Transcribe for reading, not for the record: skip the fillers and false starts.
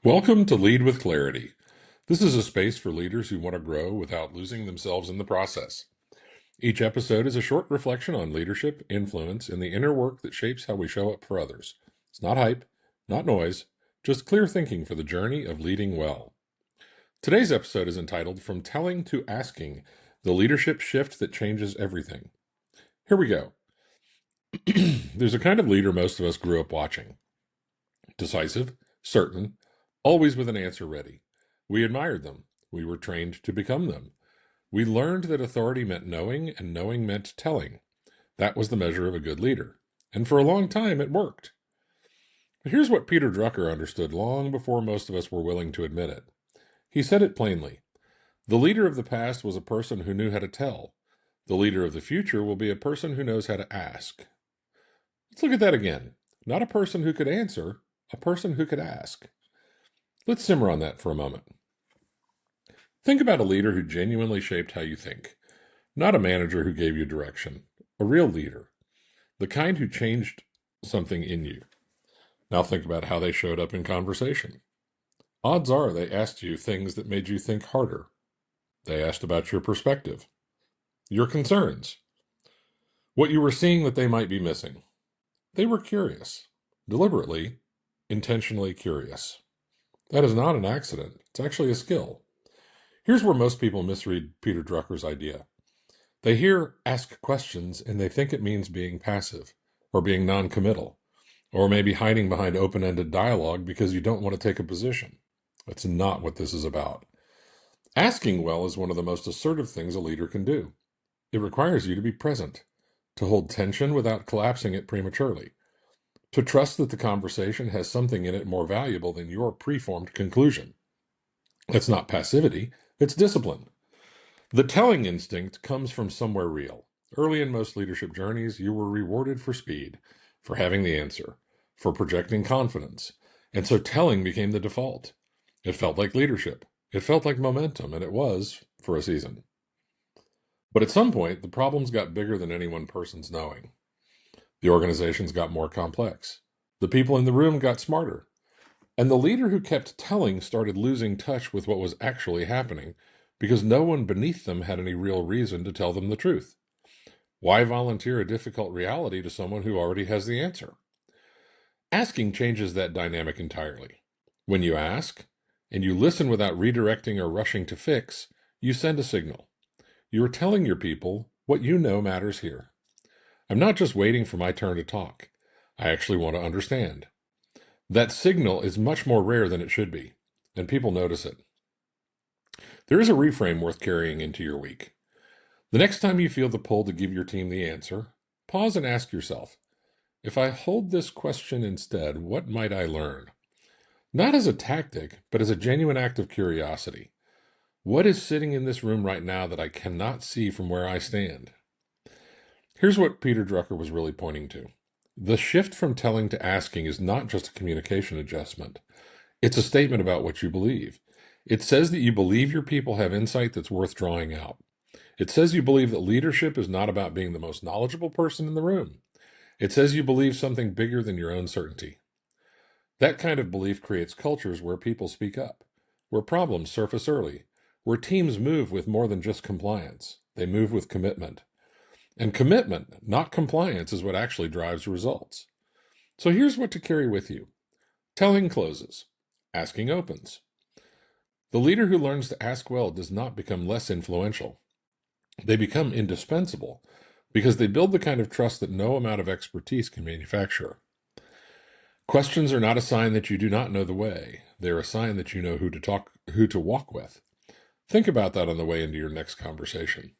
Welcome to Lead with Clarity. This is a space for leaders who want to grow without losing themselves in the process. Each episode is a short reflection on leadership, influence, and the inner work that shapes how we show up for others. It's not hype, not noise, just clear thinking for the journey of leading well. Today's episode is entitled From Telling to Asking, the Leadership Shift That Changes Everything. Here we go. There's a kind of leader most of us grew up watching. Decisive, certain, always with an answer ready. We admired them. We were trained to become them. We learned that authority meant knowing, and knowing meant telling. That was the measure of a good leader. And for a long time, it worked. But here's what Peter Drucker understood long before most of us were willing to admit it. He said it plainly. The leader of the past was a person who knew how to tell. The leader of the future will be a person who knows how to ask. Let's look at that again. Not a person who could answer, a person who could ask. Let's simmer on that for a moment. Think about a leader who genuinely shaped how you think. Not a manager who gave you direction. A real leader. The kind who changed something in you. Now think about how they showed up in conversation. Odds are they asked you things that made you think harder. They asked about your perspective, your concerns, what you were seeing that they might be missing. They were curious, deliberately, intentionally curious. That is not an accident. It's actually a skill. Here's where most people misread Peter Drucker's idea. They hear ask questions and they think it means being passive or being non-committal or maybe hiding behind open-ended dialogue because you don't want to take a position. That's not what this is about. Asking well is one of the most assertive things a leader can do. It requires you to be present, to hold tension without collapsing it prematurely, to trust that the conversation has something in it more valuable than your preformed conclusion. It's not passivity, it's discipline. The telling instinct comes from somewhere real. Early in most leadership journeys, you were rewarded for speed, for having the answer, for projecting confidence, and so telling became the default. It felt like leadership. It felt like momentum, and it was for a season. But at some point, the problems got bigger than any one person's knowing. The organizations got more complex. The people in the room got smarter. And the leader who kept telling started losing touch with what was actually happening because no one beneath them had any real reason to tell them the truth. Why volunteer a difficult reality to someone who already has the answer? Asking changes that dynamic entirely. When you ask, and you listen without redirecting or rushing to fix, you send a signal. You are telling your people what you know matters here. I'm not just waiting for my turn to talk. I actually want to understand. That signal is much more rare than it should be, and people notice it. There is a reframe worth carrying into your week. The next time you feel the pull to give your team the answer, pause and ask yourself, if I hold this question instead, what might I learn? Not as a tactic, but as a genuine act of curiosity. What is sitting in this room right now that I cannot see from where I stand? Here's what Peter Drucker was really pointing to. The shift from telling to asking is not just a communication adjustment. It's a statement about what you believe. It says that you believe your people have insight that's worth drawing out. It says you believe that leadership is not about being the most knowledgeable person in the room. It says you believe something bigger than your own certainty. That kind of belief creates cultures where people speak up, where problems surface early, where teams move with more than just compliance. They move with commitment. And commitment, not compliance, is what actually drives results. So here's what to carry with you. Telling closes. Asking opens. The leader who learns to ask well does not become less influential. They become indispensable because they build the kind of trust that no amount of expertise can manufacture. Questions are not a sign that you do not know the way. They're a sign that you know who to walk with. Think about that on the way into your next conversation.